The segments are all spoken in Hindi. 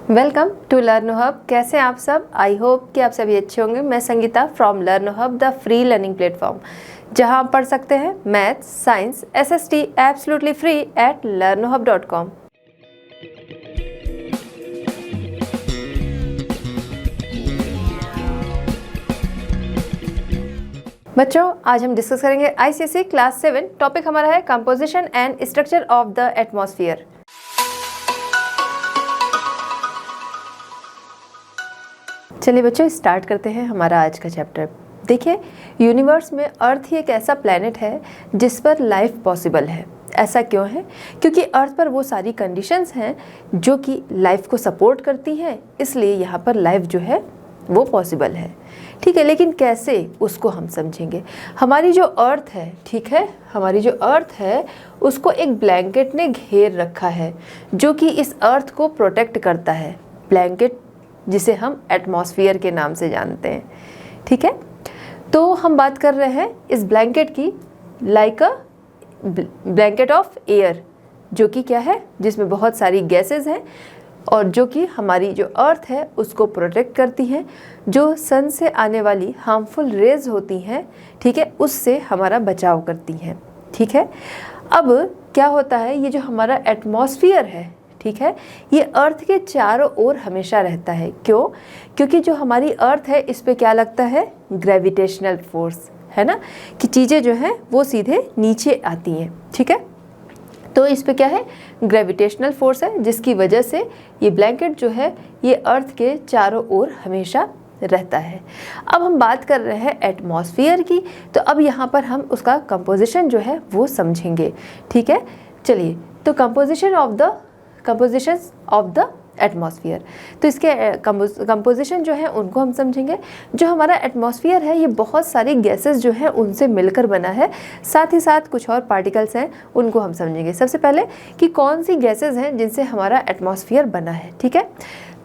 Welcome to learn hub. कैसे हैं आप सब? आई होप कि आप सभी अच्छे होंगे। मैं Sangeeta from learn hub, the free learning platform, जहां आप पढ़ सकते हैं maths, science, SST absolutely free at learnhub.com। बच्चों, आज हम डिस्कस करेंगे ICSE क्लास 7। टॉपिक हमारा है composition and structure of the atmosphere. चलिए बच्चों, स्टार्ट करते हैं हमारा आज का चैप्टर। देखिए, यूनिवर्स में अर्थ ही एक ऐसा प्लैनेट है जिस पर लाइफ पॉसिबल है। ऐसा क्यों है? क्योंकि अर्थ पर वो सारी कंडीशंस हैं जो कि लाइफ को सपोर्ट करती हैं, इसलिए यहाँ पर लाइफ जो है वो पॉसिबल है। ठीक है, लेकिन कैसे, उसको हम समझेंगे। हमारी जो अर्थ है, ठीक है, हमारी जो अर्थ है उसको एक ब्लैंकेट ने घेर रखा है जो कि इस अर्थ को प्रोटेक्ट करता है। ब्लैंकेट जिसे हम एटमॉस्फेयर के नाम से जानते हैं। ठीक है, तो हम बात कर रहे हैं इस ब्लैंकेट की, like a blanket of air, जो कि क्या है, जिसमें बहुत सारी गैसेस हैं और जो कि हमारी जो अर्थ है उसको प्रोटेक्ट करती हैं, जो सन से आने वाली हार्मफुल रेज होती हैं, ठीक है, उससे हमारा बचाव करती हैं। ठीक है, अब क्या होता है, ये जो हमारा एटमॉस्फेयर है, ठीक है, ये अर्थ के चारों ओर हमेशा रहता है। क्यों? क्योंकि जो हमारी अर्थ है इस पे क्या लगता है, ग्रेविटेशनल फोर्स, है ना, कि चीज़ें जो हैं वो सीधे नीचे आती हैं। ठीक है, तो इस पे क्या है, ग्रेविटेशनल फोर्स है, जिसकी वजह से ये ब्लैंकेट जो है ये अर्थ के चारों ओर हमेशा रहता है। अब हम बात कर रहे हैं एटमॉस्फेयर की, तो अब यहाँ पर हम उसका कंपोजिशन जो है वो समझेंगे। ठीक है, चलिए, तो कंपोजिशन ऑफ द एटमॉस्फेयर, तो इसके कंपोजिशन जो है उनको हम समझेंगे। जो हमारा एटमॉस्फेयर है ये बहुत सारी गैसेस जो है उनसे मिलकर बना है, साथ ही साथ कुछ और पार्टिकल्स हैं, उनको हम समझेंगे। सबसे पहले कि कौन सी गैसेस हैं जिनसे हमारा एटमॉस्फेयर बना है। ठीक है,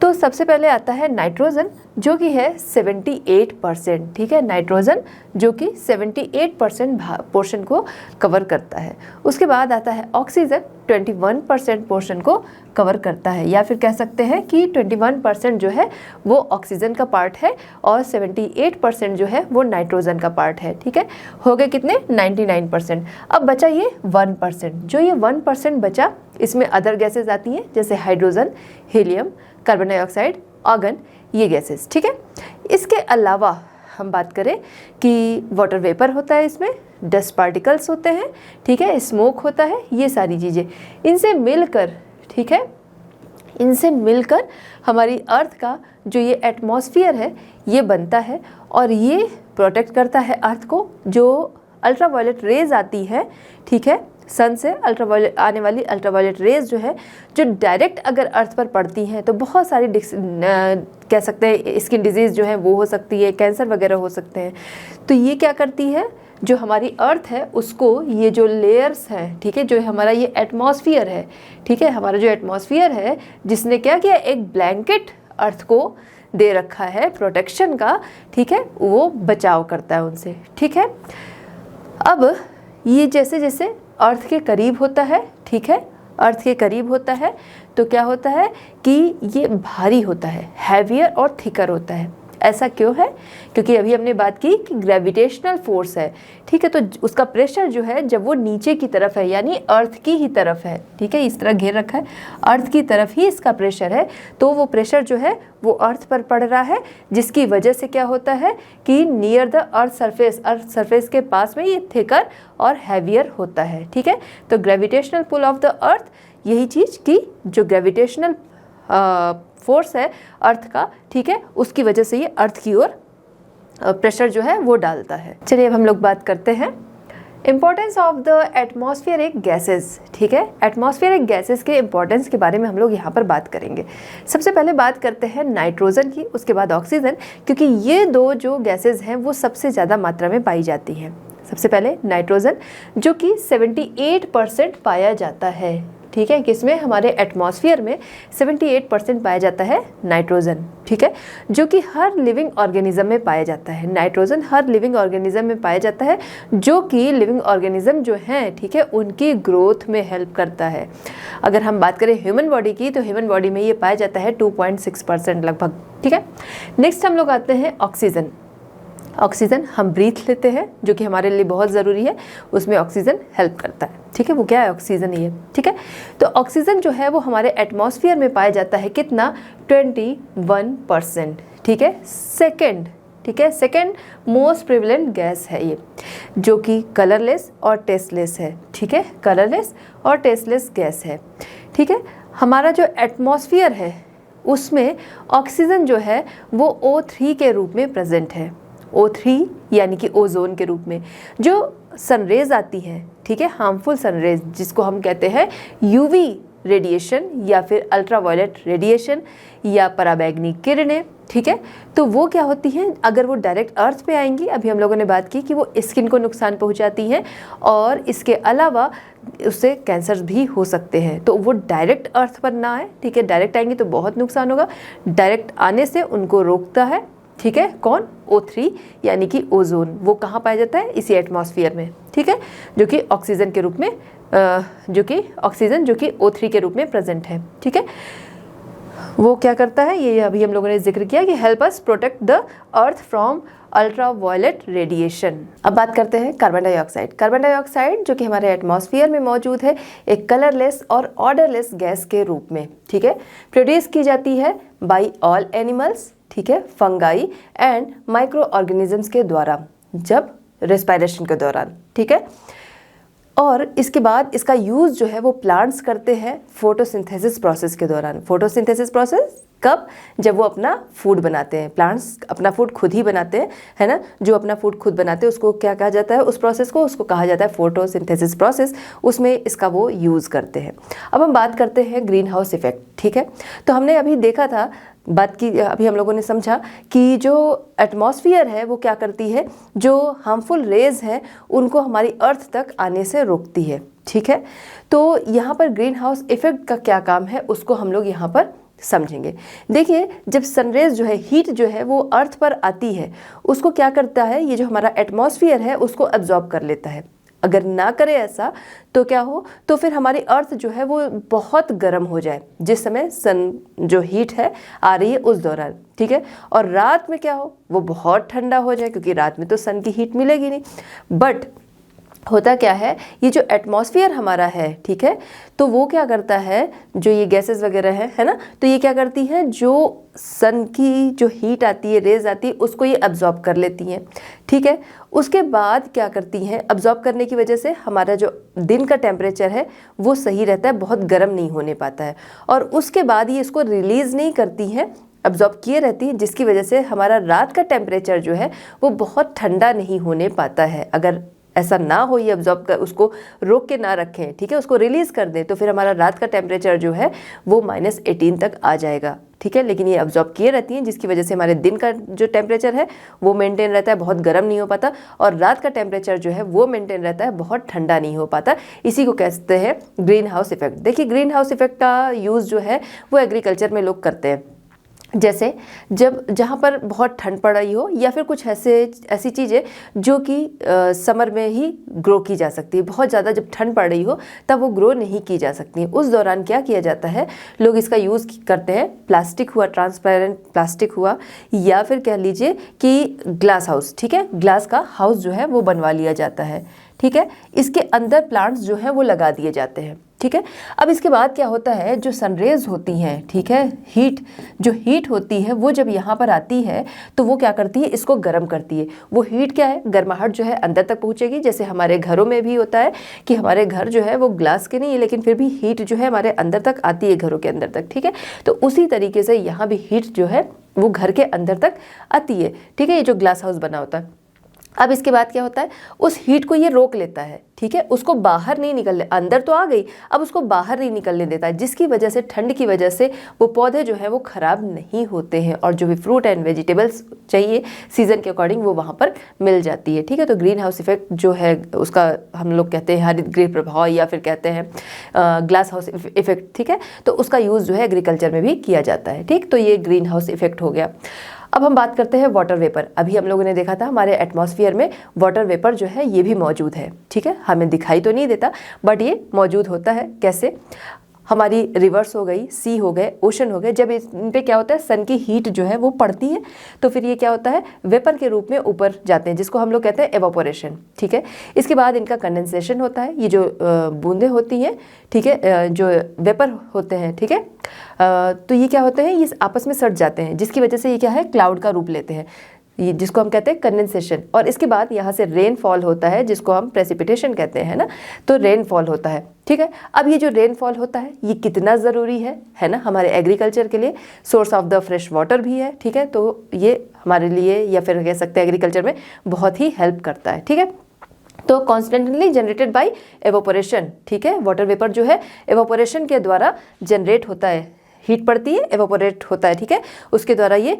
तो सबसे पहले आता है नाइट्रोजन, जो कि है 78%। ठीक है, नाइट्रोजन जो कि 78% पोर्शन को कवर करता है। उसके बाद आता है ऑक्सीजन, 21% पोर्शन को कवर करता है, या फिर कह सकते हैं कि 21% जो है वो ऑक्सीजन का पार्ट है और 78% जो है वो नाइट्रोजन का पार्ट है। ठीक है, हो गए कितने, 99%। अब बचा ये 1%। जो ये 1% बचा, इसमें अदर गैसेस आती हैं, जैसे hydrogen, helium, carbon dioxide, argon, ये गैसेस। ठीक है, इसके अलावा हम बात करें कि वाटर वेपर होता है, इसमें डस्ट पार्टिकल्स होते हैं, ठीक है, स्मोक होता है, ये सारी चीज़ें इनसे मिलकर, ठीक है, इनसे मिलकर हमारी अर्थ का जो ये एटमॉस्फेयर है ये बनता है और ये प्रोटेक्ट करता है अर्थ को। जो अल्ट्रावायलेट रेज आती है, ठीक है, सन से अल्ट्रावायलेट आने वाली अल्ट्रावायलेट रेज जो है, जो डायरेक्ट अगर अर्थ पर पड़ती हैं तो बहुत सारी कह सकते हैं स्किन डिजीज़ जो है वो हो सकती है, कैंसर वगैरह हो सकते हैं। तो ये क्या करती है, जो हमारी अर्थ है उसको, ये जो लेयर्स हैं, ठीक है, जो हमारा ये एटमॉस्फेयर है, ठीक है, हमारा जो एटमॉस्फेयर है जिसने क्या किया, एक ब्लैंकेट अर्थ को दे रखा है प्रोटेक्शन का, ठीक है, वो बचाव करता है उनसे। ठीक है, अब ये जैसे जैसे अर्थ के करीब होता है, ठीक है, अर्थ के करीब होता है तो क्या होता है कि ये भारी होता है, हैवियर और थिकर होता है। ऐसा क्यों है? क्योंकि अभी हमने बात की कि ग्रेविटेशनल फोर्स है, ठीक है, तो उसका प्रेशर जो है जब वो नीचे की तरफ है, यानी अर्थ की ही तरफ है, ठीक है, इस तरह घेर रखा है, अर्थ की तरफ ही इसका प्रेशर है, तो वो प्रेशर जो है वो अर्थ पर पड़ रहा है, जिसकी वजह से क्या होता है कि नियर द अर्थ सरफेस के पास में ये थिकर और हैवियर होता है। ठीक है, तो gravitational pull of the earth, यही चीज़ की जो ग्रेविटेशनल फोर्स है अर्थ का, ठीक है, उसकी वजह से ये अर्थ की ओर प्रेशर जो है वो डालता है। चलिए अब हम लोग बात करते हैं importance of the atmospheric gases. ठीक है, एटमॉस्फेरिक गैसेस के इम्पोर्टेंस के बारे में हम लोग यहाँ पर बात करेंगे। सबसे पहले बात करते हैं नाइट्रोजन की, उसके बाद ऑक्सीजन, क्योंकि ये दो जो गैसेस हैं वो सबसे ज़्यादा मात्रा में पाई जाती हैं। सबसे पहले नाइट्रोजन, जो कि 78% पाया जाता है, ठीक है, किसमें, हमारे एटमॉस्फेयर में 78% पाया जाता है नाइट्रोजन, ठीक है, जो कि हर लिविंग ऑर्गेनिज्म में पाया जाता है। नाइट्रोजन हर लिविंग ऑर्गेनिज्म में पाया जाता है, जो कि लिविंग ऑर्गेनिज्म जो हैं, ठीक है, उनकी ग्रोथ में हेल्प करता है। अगर हम बात करें ह्यूमन बॉडी की, तो ह्यूमन बॉडी में ये पाया जाता है 2.6% लगभग, ठीक है। नेक्स्ट हम लोग आते हैं ऑक्सीजन। ऑक्सीजन हम ब्रीथ लेते हैं, जो कि हमारे लिए बहुत ज़रूरी है, उसमें ऑक्सीजन हेल्प करता है, ठीक है। वो क्या है, ऑक्सीजन ही है, ठीक है। तो ऑक्सीजन जो है वो हमारे एटमॉस्फेयर में पाया जाता है कितना, 21%, ठीक है। सेकेंड, ठीक है, सेकेंड मोस्ट प्रिवेलेंट गैस है ये, जो कि कलरलेस और टेस्टलेस है, ठीक है, कलरलेस और टेस्टलेस गैस है, ठीक है। हमारा जो एटमॉस्फेयर है उसमें ऑक्सीजन जो है वो O3 के रूप में प्रेजेंट है। O3 यानी कि ओजोन के रूप में। जो सनरेज आती है, ठीक है, हार्मफुल सनरेज, जिसको हम कहते हैं यूवी रेडिएशन या फिर अल्ट्रावायलेट रेडिएशन या पराबैंगनी किरणें, ठीक है, तो वो क्या होती हैं, अगर वो डायरेक्ट अर्थ पे आएंगी, अभी हम लोगों ने बात की कि वो स्किन को नुकसान पहुंचाती हैं, और इसके अलावा उससे कैंसर भी हो सकते हैं। तो वो डायरेक्ट अर्थ पर ना आए, ठीक है, डायरेक्ट आएंगी तो बहुत नुकसान होगा, डायरेक्ट आने से उनको रोकता है, ठीक है, कौन, O3 यानी कि ओजोन। वो कहाँ पाया जाता है, इसी एटमॉस्फेयर में, ठीक है, जो कि ऑक्सीजन के रूप में जो कि ऑक्सीजन जो कि O3 के रूप में प्रेजेंट है, ठीक है। वो क्या करता है, ये अभी हम लोगों ने जिक्र किया कि help us protect the earth from ultraviolet radiation. अब बात करते हैं कार्बन डाइऑक्साइड। कार्बन डाइऑक्साइड जो कि हमारे एटमॉस्फेयर में मौजूद है, एक कलरलेस और ऑर्डरलेस गैस के रूप में, ठीक है, प्रोड्यूस की जाती है बाय ऑल एनिमल्स, ठीक है, फंगाई एंड माइक्रो ऑर्गेनिजम्स के द्वारा, जब रेस्पिरेशन के दौरान, ठीक है। और इसके बाद इसका यूज़ जो है वो प्लांट्स करते हैं फोटोसिंथेसिस प्रोसेस के दौरान। फोटोसिंथेसिस प्रोसेस कब, जब वो अपना फूड बनाते हैं, प्लांट्स अपना फूड खुद ही बनाते हैं, है ना, जो अपना फूड खुद बनाते हैं उसको क्या कहा जाता है, उस प्रोसेस को, उसको कहा जाता है फोटोसिंथेसिस प्रोसेस, उसमें इसका वो यूज़ करते हैं। अब हम बात करते हैं ग्रीन हाउस इफेक्ट, ठीक है। तो हमने अभी देखा था, बात की, अभी हम लोगों ने समझा कि जो एटमॉस्फेयर है वो क्या करती है, जो हार्मफुल रेज है उनको हमारी अर्थ तक आने से रोकती है, ठीक है। तो यहाँ पर ग्रीन हाउस इफेक्ट का क्या काम है उसको हम लोग यहाँ पर समझेंगे। देखिए, जब सनरेज जो है, हीट जो है वो अर्थ पर आती है, उसको क्या करता है, ये जो हमारा एटमॉस्फेयर है उसको एब्जॉर्ब कर लेता है। अगर ना करे ऐसा तो क्या हो, तो फिर हमारी अर्थ जो है वो बहुत गर्म हो जाए, जिस समय सन जो हीट है आ रही है उस दौरान, ठीक है। और रात में क्या हो, वो बहुत ठंडा हो जाए, क्योंकि रात में तो सन की हीट मिलेगी नहीं। बट होता क्या है, ये जो एटमॉस्फेयर हमारा है, ठीक है, तो वो क्या करता है, जो ये गैसेस वगैरह है ना, तो ये क्या करती हैं, जो सन की जो हीट आती है, रेज आती है, उसको ये अब्जॉर्ब कर लेती हैं, ठीक है। उसके बाद क्या करती हैं, अब्जॉर्ब करने की वजह से हमारा जो दिन का टेम्परेचर है वो सही रहता है, बहुत गर्म नहीं होने पाता है, और उसके बाद ये इसको रिलीज़ नहीं करती हैं, अब्जॉर्ब किए रहती है, जिसकी वजह से हमारा रात का टेम्परेचर जो है वो बहुत ठंडा नहीं होने पाता है। अगर ऐसा ना हो, ये अब्जॉर्ब कर, उसको रोक के ना रखें, ठीक है, उसको रिलीज़ कर दें, तो फिर हमारा रात का टेम्परेचर जो है वो -18 तक आ जाएगा, ठीक है। लेकिन ये अब्जॉर्ब किए रहती हैं, जिसकी वजह से हमारे दिन का जो टेम्परेचर है वो मेंटेन रहता है, बहुत गर्म नहीं हो पाता, और रात का टेम्परेचर जो है वो मेंटेन रहता है, बहुत ठंडा नहीं हो पाता। इसी को कहते हैं ग्रीन हाउस इफेक्ट। देखिए, ग्रीन हाउस इफेक्ट का यूज़ जो है वो एग्रीकल्चर में लोग करते हैं, जैसे जब जहाँ पर बहुत ठंड पड़ रही हो, या फिर कुछ ऐसी चीज़ें जो कि समर में ही ग्रो की जा सकती है। बहुत ज़्यादा जब ठंड पड़ रही हो तब वो ग्रो नहीं की जा सकती है। उस दौरान क्या किया जाता है, लोग इसका यूज़ करते हैं, प्लास्टिक हुआ, ट्रांसपेरेंट प्लास्टिक हुआ, या फिर कह लीजिए कि ग्लास हाउस, ठीक है, ग्लास का हाउस जो है वो बनवा लिया जाता है, ठीक है। इसके अंदर प्लांट्स जो हैं वो लगा दिए जाते हैं, ठीक है। अब इसके बाद क्या होता है, जो सनरेज होती हैं, ठीक है, जो हीट होती है वो जब यहाँ पर आती है तो वो क्या करती है, इसको गर्म करती है। वो हीट क्या है, गर्माहट जो है अंदर तक पहुँचेगी। जैसे हमारे घरों में भी होता है कि हमारे घर जो है वो ग्लास के नहीं है, लेकिन फिर भी हीट जो है हमारे अंदर तक आती है, घरों के अंदर तक, ठीक है। तो उसी तरीके से यहाँ भी हीट जो है वो घर के अंदर तक आती है, ठीक है, ये जो ग्लास हाउस बना होता है। अब इसके बाद क्या होता है, उस हीट को ये रोक लेता है, ठीक है, उसको बाहर नहीं निकलने, अंदर तो आ गई, अब उसको बाहर नहीं निकलने देता है, जिसकी वजह से ठंड की वजह से वो पौधे जो है वो खराब नहीं होते हैं और जो भी फ्रूट एंड वेजिटेबल्स चाहिए सीजन के अकॉर्डिंग वो वहाँ पर मिल जाती है, ठीक है। तो ग्रीन हाउस इफेक्ट जो है उसका हम लोग कहते हैं हरित गृह प्रभाव या फिर कहते हैं ग्लास हाउस इफेक्ट, ठीक है। तो उसका यूज़ जो है एग्रीकल्चर में भी किया जाता है, ठीक। तो ये ग्रीन हाउस इफेक्ट हो गया। अब हम बात करते हैं वाटर वेपर। अभी हम लोगों ने देखा था हमारे एटमॉस्फेयर में वाटर वेपर जो है ये भी मौजूद है, ठीक है। हमें दिखाई तो नहीं देता बट ये मौजूद होता है। कैसे? हमारी रिवर्स हो गई, सी हो गए, ओशन हो गए, जब इन पे क्या होता है सन की हीट जो है वो पड़ती है तो फिर ये क्या होता है वेपर के रूप में ऊपर जाते हैं, जिसको हम लोग कहते हैं एवापोरेशन, ठीक है। इसके बाद इनका कंडेंसेशन होता है, ये जो बूंदें होती हैं, ठीक है, जो वेपर होते हैं, ठीक है, तो ये क्या होते हैं, ये आपस में सट जाते हैं, जिसकी वजह से ये क्या है क्लाउड का रूप लेते हैं, ये जिसको हम कहते हैं कंडेंसेशन। और इसके बाद यहाँ से रेनफॉल होता है, जिसको हम प्रेसिपिटेशन कहते हैं ना, तो रेनफॉल होता है, ठीक है। अब ये जो रेनफॉल होता है ये कितना ज़रूरी है ना, हमारे एग्रीकल्चर के लिए source of the fresh water भी है, ठीक है। तो ये हमारे लिए या फिर कह सकते हैं एग्रीकल्चर में बहुत ही हेल्प करता है, ठीक है। तो कॉन्स्टेंटली जनरेटेड बाय एवोपोरेशन, ठीक है। वाटर वेपर जो है एवोपोरेशन के द्वारा जनरेट होता है, हीट पड़ती है, एवोपोरेट होता है, ठीक है, उसके द्वारा ये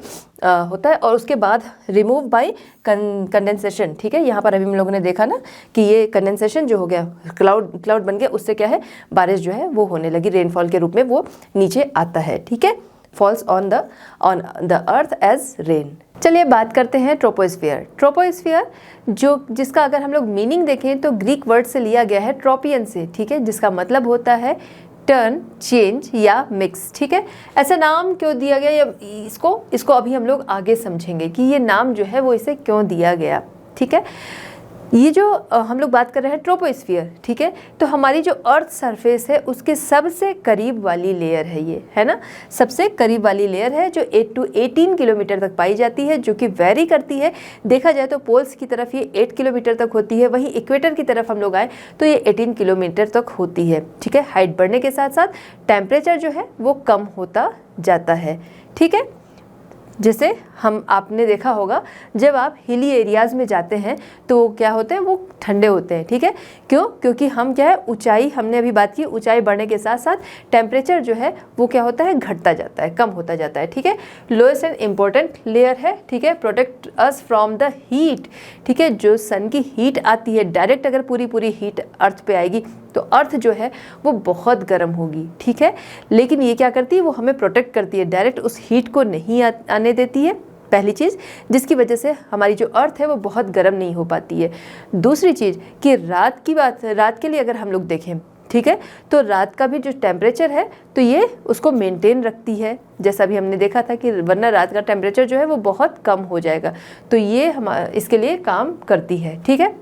होता है। और उसके बाद रिमूव बाय कंडेंसेशन, ठीक है। यहाँ पर अभी हम लोगों ने देखा ना कि ये कंडेंसेशन जो हो गया, क्लाउड बन गया, उससे क्या है बारिश जो है वो होने लगी, रेनफॉल के रूप में वो नीचे आता है, ठीक है, falls on the earth as rain. चलिए बात करते हैं ट्रोपोस्फियर। ट्रोपोस्फियर जिसका अगर हम लोग मीनिंग देखें तो ग्रीक वर्ड से लिया गया है ट्रोपियन से, ठीक है, जिसका मतलब होता है टर्न, चेंज या मिक्स, ठीक है। ऐसा नाम क्यों दिया गया, या इसको अभी हम लोग आगे समझेंगे कि ये नाम जो है वो इसे क्यों दिया गया, ठीक है। ये जो हम लोग बात कर रहे हैं ट्रोपोस्फियर, ठीक है, तो हमारी जो अर्थ सरफेस है उसके सबसे करीब वाली लेयर है ये, है ना, सबसे करीब वाली लेयर है जो 8 to 18 किलोमीटर तक पाई जाती है, जो कि वेरी करती है। देखा जाए तो पोल्स की तरफ ये 8 किलोमीटर तक होती है, वहीं इक्वेटर की तरफ हम लोग आए तो ये 18 किलोमीटर तक होती है, ठीक है। हाइट बढ़ने के साथ साथ टेम्परेचर जो है वो कम होता जाता है, ठीक है। जैसे आपने देखा होगा जब आप हिली एरियाज़ में जाते हैं तो क्या होते हैं वो ठंडे होते हैं, ठीक है। क्यों? क्योंकि हम क्या है ऊंचाई, हमने अभी बात की, ऊंचाई बढ़ने के साथ साथ टेम्परेचर जो है वो क्या होता है घटता जाता है, कम होता जाता है, ठीक है। लोएस्ट एंड इम्पोर्टेंट लेयर है, ठीक है, protect us from the heat, ठीक है। जो सन की हीट आती है डायरेक्ट, अगर पूरी हीट अर्थ पे आएगी तो अर्थ जो है वो बहुत गर्म होगी, ठीक है। लेकिन ये क्या करती है, वो हमें प्रोटेक्ट करती है, डायरेक्ट उस हीट को नहीं आने देती है, पहली चीज़, जिसकी वजह से हमारी जो अर्थ है वो बहुत गर्म नहीं हो पाती है। दूसरी चीज़ कि रात के लिए अगर हम लोग देखें, ठीक है, तो रात का भी जो टेम्परेचर है तो ये उसको मेंटेन रखती है, जैसा भी हमने देखा था कि वरना रात का टेम्परेचर जो है वो बहुत कम हो जाएगा, तो ये इसके लिए काम करती है, ठीक है।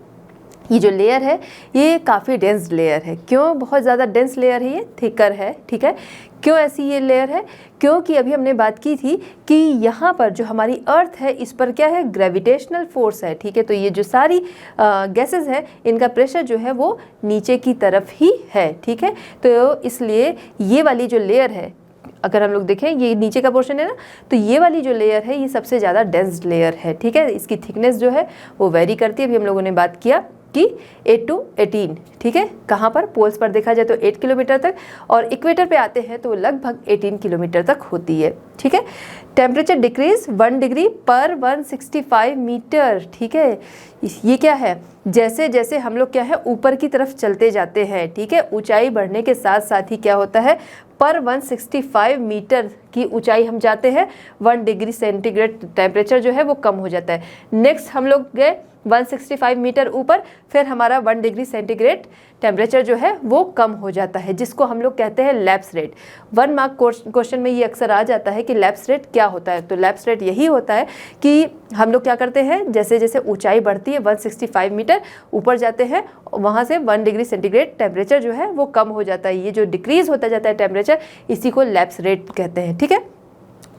ये जो लेयर है ये काफ़ी डेंस लेयर है। क्यों बहुत ज़्यादा डेंस लेयर है, ये थिकर है, ठीक है। क्यों ऐसी ये लेयर है? क्योंकि अभी हमने बात की थी कि यहाँ पर जो हमारी अर्थ है इस पर क्या है ग्रेविटेशनल फोर्स है, ठीक है। तो ये जो सारी गैसेस है इनका प्रेशर जो है वो नीचे की तरफ ही है, ठीक है। तो इसलिए ये वाली जो लेयर है, अगर हम लोग देखें ये नीचे का पोर्शन है ना, तो ये वाली जो लेयर है ये सबसे ज़्यादा डेंस लेयर है, ठीक है। इसकी थिकनेस जो है वो वेरी करती है, अभी हम लोगों ने बात किया कि 8 to 18, ठीक है। कहाँ पर? पोल्स पर देखा जाए तो 8 किलोमीटर तक, और इक्वेटर पे आते हैं तो लगभग 18 किलोमीटर तक होती है, ठीक है। टेम्परेचर डिक्रीज 1 डिग्री पर 165 मीटर, ठीक है। ये क्या है, जैसे जैसे हम लोग क्या है ऊपर की तरफ चलते जाते हैं, ठीक है, ऊंचाई बढ़ने के साथ साथ ही क्या होता है पर 165 मीटर की ऊंचाई हम जाते हैं 1 डिग्री सेंटीग्रेड टेम्परेचर जो है वो कम हो जाता है। नेक्स्ट हम लोग गए 165 मीटर ऊपर, फिर हमारा 1 डिग्री सेंटीग्रेड टेम्परेचर जो है वो कम हो जाता है, जिसको हम लोग कहते हैं लैप्स रेट। 1 मार्क क्वेश्चन में ये अक्सर आ जाता है कि लैप्स रेट क्या होता है। तो लैप्स रेट यही होता है कि हम लोग क्या करते हैं, जैसे जैसे ऊंचाई बढ़ती है 165 मीटर ऊपर जाते हैं, वहाँ से 1 डिग्री सेंटीग्रेड टेम्परेचर जो है वो कम हो जाता है। ये जो डिक्रीज़ होता जाता है टेम्परेचर, इसी को लैप्स रेट कहते हैं, ठीक है।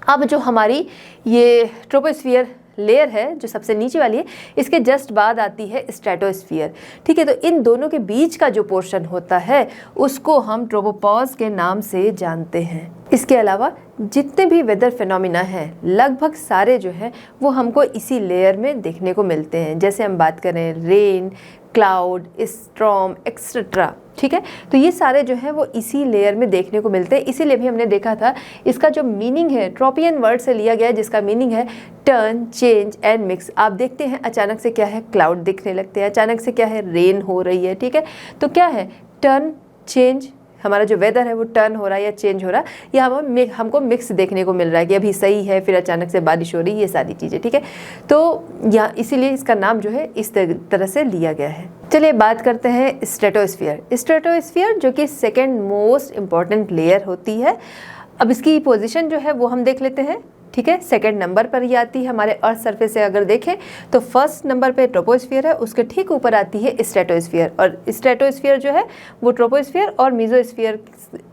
अब जो हमारी ये ट्रोपोस्फियर लेयर है जो सबसे नीचे वाली है, इसके जस्ट बाद आती है स्ट्रेटोस्फियर, ठीक है। तो इन दोनों के बीच का जो पोर्शन होता है उसको हम ट्रोपोपॉज के नाम से जानते हैं। इसके अलावा जितने भी वेदर फिनोमिना हैं लगभग सारे जो हैं वो हमको इसी लेयर में देखने को मिलते हैं। जैसे हम बात करें रेन, क्लाउड, स्टॉर्म एक्सेट्रा, ठीक है, तो ये सारे जो हैं वो इसी लेयर में देखने को मिलते हैं। इसीलिए भी हमने देखा था इसका जो मीनिंग है ट्रोपियन वर्ड से लिया गया है, जिसका मीनिंग है टर्न, चेंज एंड मिक्स। आप देखते हैं अचानक से क्या है, क्लाउड दिखने लगते हैं, अचानक से क्या है, रेन हो रही है, ठीक है, तो क्या है, टर्न, चेंज, हमारा जो वेदर है वो टर्न हो रहा है या चेंज हो रहा है, या हमको मिक्स देखने को मिल रहा है कि अभी सही है फिर अचानक से बारिश हो रही है, ये सारी चीज़ें, ठीक है। तो यहाँ इसीलिए इसका नाम जो है इस तरह से लिया गया है। चलिए बात करते हैं स्ट्रेटोस्फीयर। स्ट्रेटोस्फीयर जो कि सेकेंड मोस्ट इम्पॉर्टेंट लेयर होती है। अब इसकी पोजीशन जो है वो हम देख लेते हैं, ठीक है, सेकंड नंबर पर ही आती है हमारे अर्थ सरफेस से अगर देखें तो फर्स्ट नंबर पे ट्रोपोस्फीयर है, उसके ठीक ऊपर आती है स्ट्रेटोस्फीयर, और स्ट्रेटोस्फीयर जो है वो ट्रोपोस्फीयर और मेसोस्फीयर,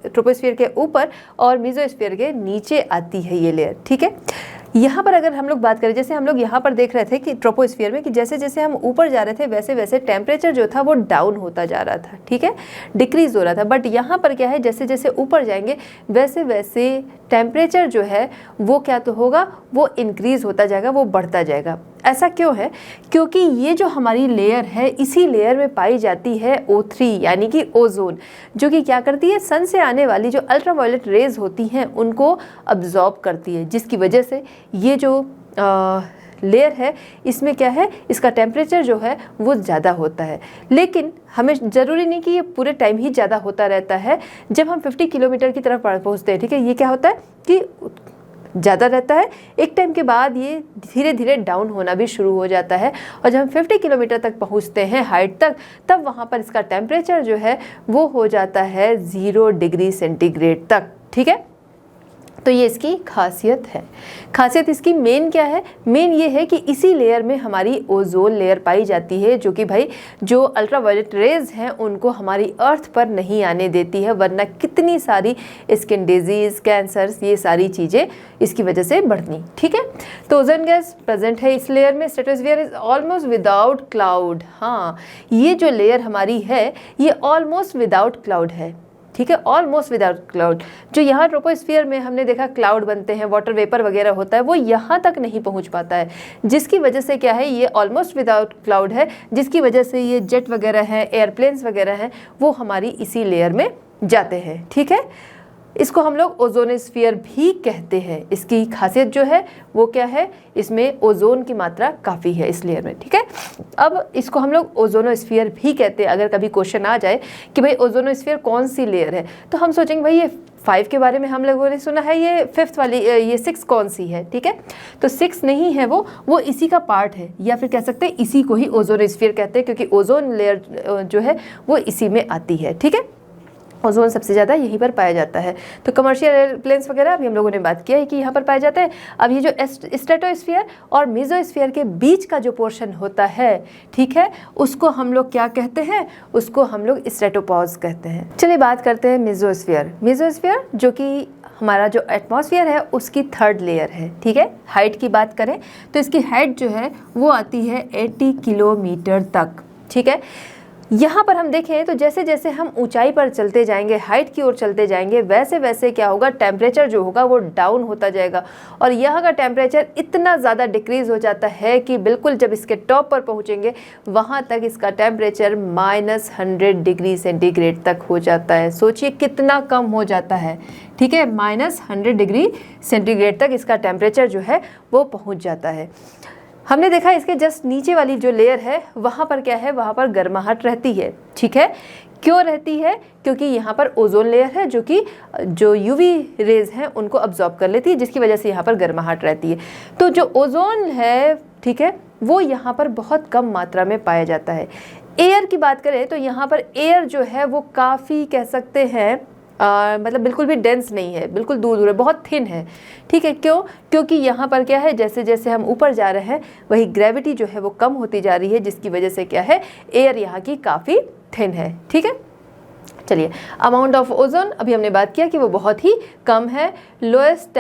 ट्रोपोस्फीयर के ऊपर और मेसोस्फीयर के नीचे आती है ये लेयर, ठीक है। यहाँ पर अगर हम लोग बात करें, जैसे हम लोग यहाँ पर देख रहे थे कि ट्रोपोस्फीयर में कि जैसे जैसे हम ऊपर जा रहे थे वैसे वैसे टेम्परेचर जो था वो डाउन होता जा रहा था, ठीक है, डिक्रीज हो रहा था। बट यहाँ पर क्या है, जैसे जैसे ऊपर जाएंगे वैसे वैसे टेम्परेचर जो है वो क्या तो होगा, वो इंक्रीज होता जाएगा, वो बढ़ता जाएगा। ऐसा क्यों है, क्योंकि ये जो हमारी लेयर है इसी लेयर में पाई जाती है O3 यानी कि ओजोन, जो कि क्या करती है, सन से आने वाली जो अल्ट्रावायलेट रेज होती हैं उनको अब्जॉर्ब करती है, जिसकी वजह से ये जो लेयर है इसमें क्या है, इसका टेम्परेचर जो है वो ज़्यादा होता है। लेकिन हमें ज़रूरी नहीं कि ये पूरे टाइम ही ज़्यादा होता रहता है। जब हम 50 किलोमीटर की तरफ पहुँचते हैं, ठीक है, ये क्या होता है कि ज़्यादा रहता है, एक टाइम के बाद ये धीरे धीरे डाउन होना भी शुरू हो जाता है, और जब हम 50 किलोमीटर तक पहुंचते हैं हाइट तक, तब वहाँ पर इसका टेम्परेचर जो है वो हो जाता है 0 डिग्री सेंटीग्रेड तक, ठीक है। तो ये इसकी खासियत है। खासियत इसकी मेन क्या है, मेन ये है कि इसी लेयर में हमारी ओजोन लेयर पाई जाती है, जो कि भाई जो अल्ट्रावायलेट रेज हैं उनको हमारी अर्थ पर नहीं आने देती है, वरना कितनी सारी स्किन डिजीज, कैंसर्स, ये सारी चीज़ें इसकी वजह से बढ़नी, ठीक है। तो ओजोन गैस प्रेजेंट है इस लेयर में। Stratosphere is almost without cloud. हाँ, ये जो लेयर हमारी है ये ऑलमोस्ट विदाउट क्लाउड है, ठीक है, ऑलमोस्ट विदाउट क्लाउड। जो यहाँ ट्रोपोस्फीयर में हमने देखा क्लाउड बनते हैं, वाटर वेपर वगैरह होता है, वो यहाँ तक नहीं पहुँच पाता है, जिसकी वजह से क्या है, ये ऑलमोस्ट विदाउट क्लाउड है, जिसकी वजह से ये जेट वगैरह हैं, एयरप्लेन्स वगैरह हैं, वो हमारी इसी लेयर में जाते हैं, ठीक है। इसको हम लोग ओजोनोस्फीयर भी कहते हैं। इसकी खासियत जो है वो क्या है, इसमें ओजोन की मात्रा काफ़ी है इस लेयर में, ठीक है। अब इसको हम लोग ओजोनोस्फीयर भी कहते हैं। अगर कभी क्वेश्चन आ जाए कि भाई ओजोनोस्फीयर कौन सी लेयर है, तो हम सोचेंगे भाई ये 5 के बारे में हम लोगों ने सुना है, ये 5th वाली, ये 6 कौन सी है, ठीक है। तो 6 नहीं है, वो इसी का पार्ट है, या फिर कह सकते हैं इसी को ही ओजोनोस्फीयर कहते हैं, क्योंकि ओजोन लेयर जो है वो इसी में आती है, ठीक है। ओजोन सबसे ज़्यादा यहीं पर पाया जाता है। तो कमर्शियल एयरप्लेन्स वगैरह अभी हम लोगों ने बात किया है कि यहाँ पर पाए जाते हैं। अब ये जो स्ट्रेटोस्फीयर और मेसोस्फीयर के बीच का जो पोर्शन होता है, ठीक है, उसको हम लोग क्या कहते हैं, उसको हम लोग स्ट्रेटोपॉज कहते हैं। चलिए बात करते हैं मेसोस्फीयर। मेसोस्फीयर जो कि हमारा जो एटमॉस्फेयर है उसकी 3rd लेयर है, ठीक है। हाइट की बात करें तो इसकी हाइट जो है वो आती है 80 किलोमीटर तक, ठीक है। यहाँ पर हम देखें तो जैसे जैसे हम ऊंचाई पर चलते जाएंगे, हाइट की ओर चलते जाएंगे, वैसे वैसे क्या होगा, टेम्परेचर जो होगा वो डाउन होता जाएगा, और यहाँ का टेम्परेचर इतना ज़्यादा डिक्रीज़ हो जाता है कि बिल्कुल जब इसके टॉप पर पहुँचेंगे वहाँ तक इसका टेम्परेचर -100 डिग्री सेंटीग्रेड तक हो जाता है। सोचिए कितना कम हो जाता है, ठीक है, -100 डिग्री सेंटीग्रेड तक इसका टेम्परेचर जो है वो पहुँच जाता है। हमने देखा इसके जस्ट नीचे वाली जो लेयर है वहाँ पर क्या है, वहाँ पर गर्माहट रहती है, ठीक है। क्यों रहती है, क्योंकि यहाँ पर ओजोन लेयर है जो कि जो यूवी रेज हैं उनको अब्जॉर्ब कर लेती है, जिसकी वजह से यहाँ पर गर्माहट रहती है। तो जो ओजोन है, ठीक है, वो यहाँ पर बहुत कम मात्रा में पाया जाता है। एयर की बात करें तो यहाँ पर एयर जो है वो काफ़ी कह सकते हैं मतलब बिल्कुल भी डेंस नहीं है, बिल्कुल दूर दूर है, बहुत थिन है, ठीक है। क्यों, क्योंकि यहाँ पर क्या है, जैसे जैसे हम ऊपर जा रहे हैं वही ग्रेविटी जो है वो कम होती जा रही है, जिसकी वजह से क्या है, एयर यहाँ की काफ़ी थिन है, ठीक है। चलिए, अमाउंट ऑफ ओजोन अभी हमने बात किया कि वो बहुत ही कम है, लोएस्ट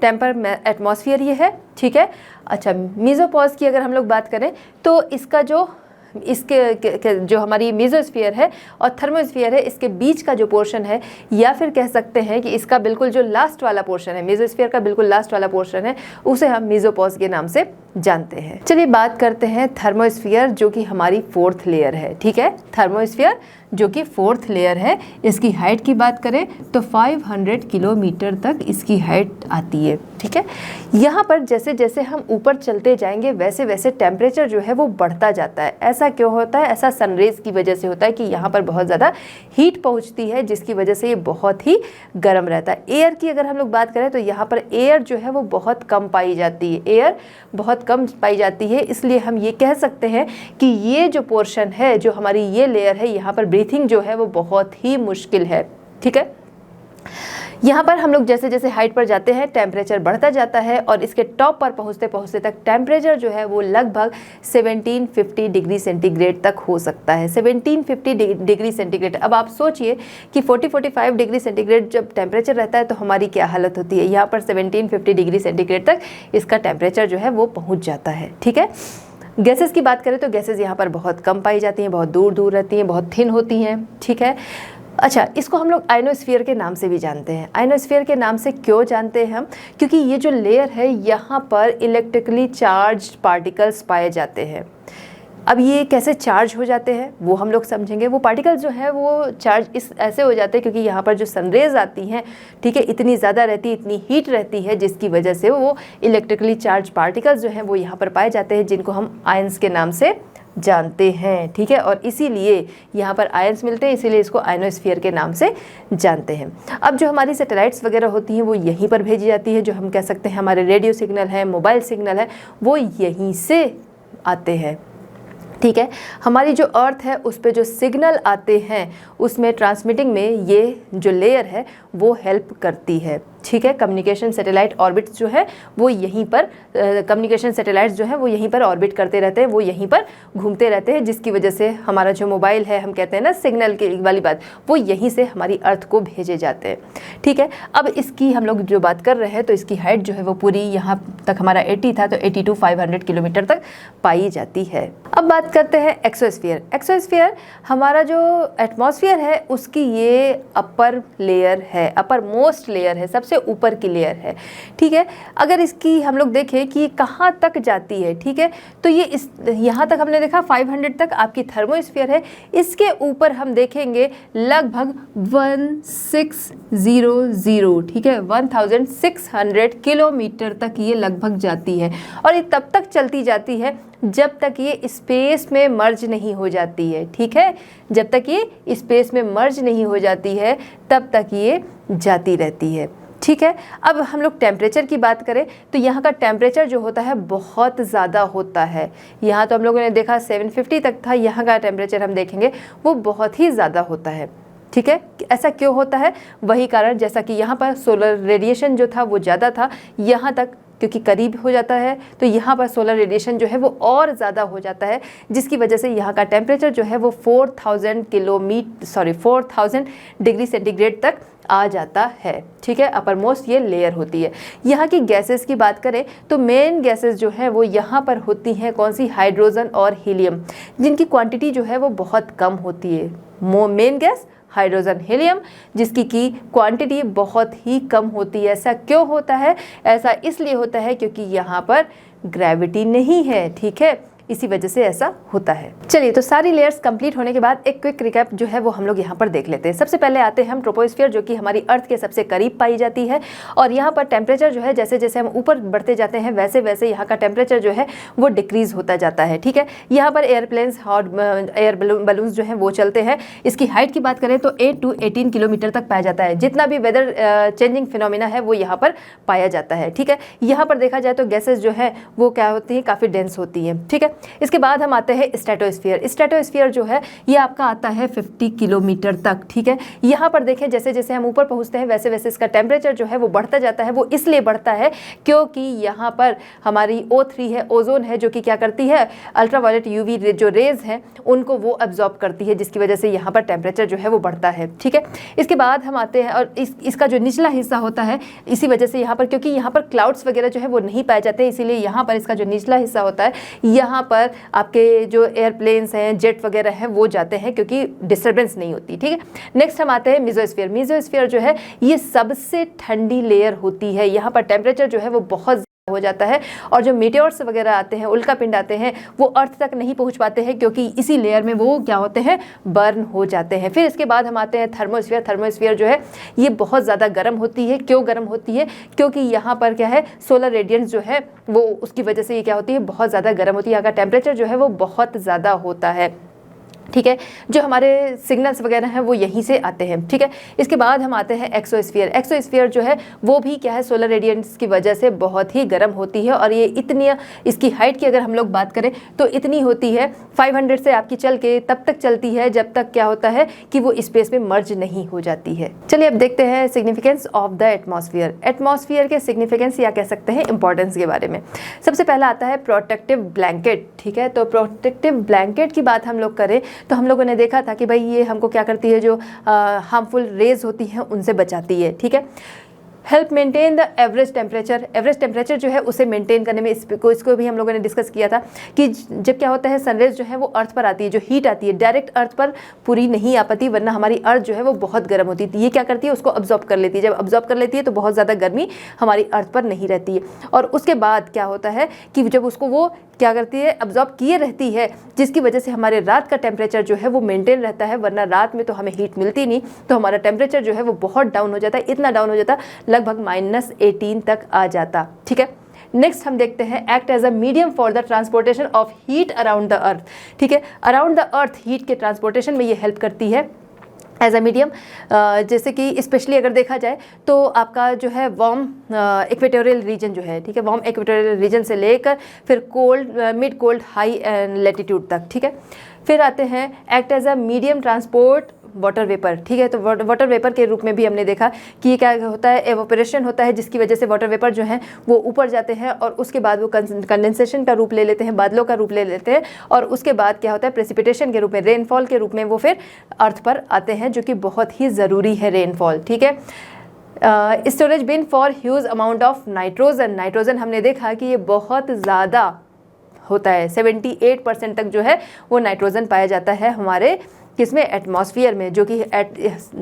टेम्पर एटमॉस्फेयर ये है, ठीक है। अच्छा, मेसोपॉज की अगर हम लोग बात करें तो इसका जो इसके जो हमारी मेसोस्फीयर है और थर्मोस्फीयर है, इसके बीच का जो पोर्शन है, या फिर कह सकते हैं कि इसका बिल्कुल जो लास्ट वाला पोर्शन है, मेसोस्फीयर का बिल्कुल लास्ट वाला पोर्शन है, उसे हम मेसोपॉज के नाम से जानते हैं। चलिए बात करते हैं थर्मोस्फीयर, जो कि हमारी 4th लेयर है। ठीक है, थर्मोस्फीयर जो कि 4th लेयर है। इसकी हाइट की बात करें तो 500 किलोमीटर तक इसकी हाइट आती है। ठीक है, यहाँ पर जैसे जैसे हम ऊपर चलते जाएंगे वैसे वैसे टेम्परेचर जो है वो बढ़ता जाता है। ऐसा क्यों होता है? ऐसा सनरेज की वजह से होता है कि यहाँ पर बहुत ज़्यादा हीट पहुँचती है, जिसकी वजह से ये बहुत ही गर्म रहता है। एयर की अगर हम लोग बात करें तो यहाँ पर एयर जो है वो बहुत कम पाई जाती है, एयर बहुत कम पाई जाती है। इसलिए हम ये कह सकते हैं कि ये जो पोर्शन है, जो हमारी ये लेयर है, यहाँ पर ब्रीथिंग जो है वो बहुत ही मुश्किल है। ठीक है, यहाँ पर हम लोग जैसे जैसे हाइट पर जाते हैं टेम्परेचर बढ़ता जाता है और इसके टॉप पर पहुँचते पहुँचते तक टेम्परेचर जो है वो लगभग 1750 डिग्री सेंटीग्रेड तक हो सकता है। 1750 डिग्री सेंटीग्रेड। अब आप सोचिए कि 40-45 डिग्री सेंटीग्रेड जब टेम्परेचर रहता है तो हमारी क्या हालत होती है। यहाँ पर 1750 डिग्री सेंटीग्रेड तक इसका टेम्परेचर जो है वो पहुँच जाता है। ठीक है, गैसेस की बात करें तो गैसेस यहाँ पर बहुत कम पाई जाती हैं, बहुत दूर दूर रहती हैं, बहुत थिन होती हैं। ठीक है, अच्छा, इसको हम लोग आयनोस्फीयर के नाम से भी जानते हैं। आयनोस्फीयर के नाम से क्यों जानते हैं हम? क्योंकि ये जो लेयर है यहाँ पर इलेक्ट्रिकली चार्ज्ड पार्टिकल्स पाए जाते हैं। अब ये कैसे चार्ज हो जाते हैं वो हम लोग समझेंगे। वो पार्टिकल्स जो है वो चार्ज इस ऐसे हो जाते हैं क्योंकि यहाँ पर जो सनरेज आती हैं, ठीक है, इतनी ज़्यादा रहती है, इतनी हीट रहती है, जिसकी वजह से वो इलेक्ट्रिकली चार्ज पार्टिकल्स जो हैं वो यहाँ पर पाए जाते हैं, जिनको हम आयंस के नाम से जानते हैं। ठीक है, और इसीलिए यहाँ पर आयंस मिलते हैं, इसीलिए इसको आयनोस्फीयर के नाम से जानते हैं। अब जो हमारी सैटेलाइट्स वगैरह होती हैं वो यहीं पर भेजी जाती है। जो हम कह सकते हैं हमारे रेडियो सिग्नल है, मोबाइल सिग्नल है, वो यहीं से आते हैं। ठीक है, हमारी जो अर्थ है उस पे जो सिग्नल आते हैं उसमें ट्रांसमिटिंग में ये जो लेयर है वो हेल्प करती है। ठीक है, कम्युनिकेशन सैटेलाइट ऑर्बिट्स जो है वो यहीं पर कम्युनिकेशन सैटेलाइट्स जो है वो यहीं पर ऑर्बिट करते रहते हैं, वो यहीं पर घूमते रहते हैं, जिसकी वजह से हमारा जो मोबाइल है, हम कहते हैं ना सिग्नल की वाली बात, वो यहीं से हमारी अर्थ को भेजे जाते हैं। ठीक है, अब इसकी हम लोग जो बात कर रहे हैं तो इसकी हाइट जो है वो पूरी यहाँ तक हमारा 80 था तो 80 to 500 किलोमीटर तक पाई जाती है। अब बात करते हैं एक्सोस्फीयर। एक्सोस्फीयर हमारा जो एटमॉस्फेयर है उसकी ये अपर लेयर है, अपर मोस्ट लेयर है, सबसे ऊपर की लेयर है। ठीक है, अगर इसकी हम लोग देखें कि कहाँ तक जाती है, ठीक है, तो ये इस यहाँ तक हमने देखा 500 तक आपकी थर्मोस्फीयर है। इसके ऊपर हम देखेंगे लगभग 1600, ठीक है, 1600 किलोमीटर तक ये लगभग जाती है। और ये तब तक चलती जाती है जब तक ये स्पेस में मर्ज नहीं हो जाती है। ठीक है, जब तक ये स्पेस में मर्ज नहीं हो जाती है तब तक ये जाती रहती है। ठीक है, अब हम लोग टेम्परेचर की बात करें तो यहाँ का टेम्परेचर जो होता है बहुत ज़्यादा होता है। यहाँ तो हम लोगों ने देखा 750 तक था, यहाँ का टेम्परेचर हम देखेंगे वो बहुत ही ज़्यादा होता है। ठीक है, ऐसा क्यों होता है? वही कारण, जैसा कि यहाँ पर सोलर रेडिएशन जो था वो ज़्यादा था, यहाँ तक क्योंकि करीब हो जाता है तो यहाँ पर सोलर रेडिएशन जो है वो और ज़्यादा हो जाता है, जिसकी वजह से यहाँ का टेम्परेचर जो है वो 4000 डिग्री सेंटीग्रेड तक आ जाता है। ठीक है, अपर मोस्ट ये लेयर होती है। यहाँ की गैसेस की बात करें तो मेन गैसेस जो है वो यहाँ पर होती हैं कौन सी? हाइड्रोजन और हीलियम, जिनकी क्वांटिटी जो है वो बहुत कम होती है। मेन गैस हाइड्रोजन, हीलियम, जिसकी की क्वांटिटी बहुत ही कम होती है। ऐसा क्यों होता है? ऐसा इसलिए होता है क्योंकि यहाँ पर ग्रेविटी नहीं है। ठीक है, इसी वजह से ऐसा होता है। चलिए, तो सारी लेयर्स कंप्लीट होने के बाद एक क्विक रिकैप जो है वो हम लोग यहाँ पर देख लेते हैं। सबसे पहले आते हैं हम ट्रोपोस्फीयर, जो कि हमारी अर्थ के सबसे करीब पाई जाती है। और यहाँ पर टेम्परेचर जो है जैसे जैसे हम ऊपर बढ़ते जाते हैं वैसे वैसे यहाँ का टेम्परेचर जो है वो डिक्रीज होता जाता है। ठीक है, यहाँ पर एयरप्लेन्स, हॉट एयर बलून्स जो हैं वो चलते हैं। इसकी हाइट की बात करें तो 8 to 18 किलोमीटर तक पाया जाता है। जितना भी वेदर चेंजिंग फिनोमिना है वो यहाँ पर पाया जाता है। ठीक है, यहाँ पर देखा जाए तो गैसेज जो है वो क्या होती हैं? काफ़ी डेंस होती हैं। ठीक है, इसके बाद हम आते हैं स्ट्रेटोस्फीयर। स्ट्रेटोस्फीयर जो है ये आपका आता है 50 किलोमीटर तक। ठीक है, यहाँ पर देखें जैसे जैसे हम ऊपर पहुँचते हैं वैसे वैसे इसका टेम्परेचर जो है वो बढ़ता जाता है। वो इसलिए बढ़ता है क्योंकि यहाँ पर हमारी O3 है, ओजोन है, जो कि क्या करती है? अल्ट्रावायलेट UV जो रेज हैं उनको वो अब्जॉर्ब करती है, जिसकी वजह से यहाँ पर टेम्परेचर जो है वो बढ़ता है। ठीक है, इसके बाद हम आते हैं और इसका जो निचला हिस्सा होता है, इसी वजह से यहाँ पर, क्योंकि यहाँ पर क्लाउड्स वगैरह जो है वो नहीं पाए जाते, इसीलिए यहाँ पर इसका जो निचला हिस्सा होता है यहाँ पर आपके जो एयरप्लेन्स हैं, जेट वगैरह हैं, वो जाते हैं क्योंकि डिस्टर्बेंस नहीं होती। ठीक है, नेक्स्ट हम आते हैं मेसोस्फीयर। मेसोस्फीयर जो है ये सबसे ठंडी लेयर होती है, यहाँ पर टेम्परेचर जो है वो बहुत हो जाता है और जो मीटियोर्स वगैरह आते हैं, उल्कापिंड आते हैं, वो अर्थ तक नहीं पहुंच पाते हैं क्योंकि इसी लेयर में वो क्या होते हैं, बर्न हो जाते हैं। फिर इसके बाद हम आते हैं थर्मोस्फीयर। थर्मोस्फीयर जो है ये बहुत ज़्यादा गर्म होती है। क्यों गर्म होती है? क्योंकि यहाँ पर क्या है, सोलर रेडियंस जो है वो उसकी वजह से ये क्या होती है, बहुत ज़्यादा गर्म होती है। यहाँ का टेम्परेचर जो है वो बहुत ज़्यादा होता है। ठीक है, जो हमारे सिग्नल्स वगैरह हैं वो यहीं से आते हैं। ठीक है, इसके बाद हम आते हैं एक्सोस्फीयर। एक्सोस्फीयर जो है वो भी क्या है, सोलर रेडियंस की वजह से बहुत ही गर्म होती है और ये इतनी, इसकी हाइट की अगर हम लोग बात करें तो इतनी होती है 500 से आपकी चल के तब तक चलती है जब तक क्या होता है कि वो स्पेस में मर्ज नहीं हो जाती है। चलिए अब देखते हैं significance of the atmosphere. Atmosphere के सिग्निफिकेंस या कह सकते हैं इंपॉर्टेंस के बारे में। सबसे पहला आता है प्रोटेक्टिव ब्लैंकेट। ठीक है, तो प्रोटेक्टिव ब्लैंकेट की बात हम लोग करें तो हम लोगों ने देखा था कि भाई ये हमको क्या करती है, जो हार्मफुल रेज होती हैं उनसे बचाती है। ठीक है, help maintain the average temperature. Average temperature जो है उसे मेंटेन करने में इसको भी हम लोगों ने डिस्कस किया था कि जब क्या होता है, सनरेज जो है वो अर्थ पर आती है, जो हीट आती है डायरेक्ट अर्थ पर पूरी नहीं आ पाती, वरना हमारी अर्थ जो है वो बहुत गर्म होती है। ये क्या करती है, उसको अब्जॉर्ब कर लेती है। जब अब्जॉर्ब कर लेती है तो बहुत ज़्यादा गर्मी हमारी अर्थ पर नहीं रहती है। और उसके बाद क्या होता है कि जब उसको वो क्या करती है, अब्जॉर्ब किए रहती है, जिसकी वजह से हमारे रात का टेम्परेचर जो है वो मेंटेन रहता है, वरना रात में तो हमें हीट मिलती नहीं, तो हमारा टेम्परेचर जो है वो बहुत डाउन हो जाता है। इतना डाउन हो जाता है लगभग -18 तक आ जाता। ठीक है, नेक्स्ट हम देखते हैं act as a medium for the transportation of heat around the earth. ठीक है, अराउंड द अर्थ हीट के ट्रांसपोर्टेशन में ये हेल्प करती है एज अ मीडियम। जैसे कि स्पेशली अगर देखा जाए तो आपका जो है वार्म इक्वेटोरियल रीजन जो है, ठीक है, वार्म इक्वेटोरियल रीजन से लेकर फिर cold, mid cold, high latitude तक। ठीक है, फिर आते हैं act as a medium transport water vapour. ठीक है, तो वाटर वेपर के रूप में भी हमने देखा कि क्या होता है, एवोपरेशन होता है, जिसकी वजह से वाटर वेपर जो है वो ऊपर जाते हैं और उसके बाद वो कंडेंसेशन का रूप ले लेते हैं, बादलों का रूप ले लेते हैं, और उसके बाद क्या होता है, प्रेसिपिटेशन के रूप में, रेनफॉल के रूप में वो फिर अर्थ पर आते हैं, जो कि बहुत ही ज़रूरी है रेनफॉल। ठीक है, storage been for huge amount of nitrogen. Nitrogen हमने देखा कि ये बहुत ज़्यादा होता है, 78% तक जो है वो नाइट्रोजन पाया जाता है हमारे किसमें, एटमॉस्फेयर में, जो कि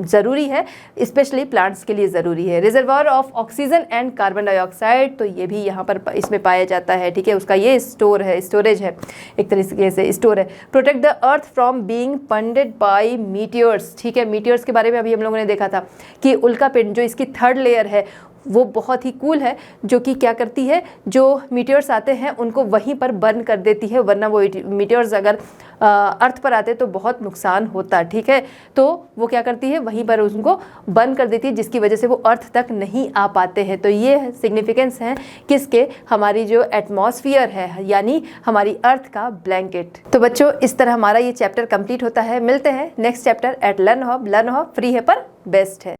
ज़रूरी है, स्पेशली प्लांट्स के लिए ज़रूरी है। Reservoir of oxygen and carbon dioxide, तो ये भी यहाँ पर इसमें पाया जाता है। ठीक है, उसका ये स्टोर है, स्टोरेज है, एक तरीके से स्टोर है। Protect the earth from being pounded by meteors. ठीक है, मीटियोर्स के बारे में अभी हम लोगों ने देखा था कि उल्कापिंड जो इसकी थर्ड लेयर है वो बहुत ही कूल है, जो कि क्या करती है, जो मीटियोर्स आते हैं उनको वहीं पर बर्न कर देती है, वरना वो मीटियोर्स अगर अर्थ पर आते तो बहुत नुकसान होता। ठीक है, तो वो क्या करती है, वहीं पर उनको बर्न कर देती है, जिसकी वजह से वो अर्थ तक नहीं आ पाते हैं। तो ये सिग्निफिकेंस है किसके, हमारी जो एटमॉस्फेयर है, यानी हमारी अर्थ का ब्लैंकेट। तो बच्चों इस तरह हमारा ये चैप्टर कंप्लीट होता है। मिलते हैं next chapter at Learn Hub. Learn Hub free है पर बेस्ट है।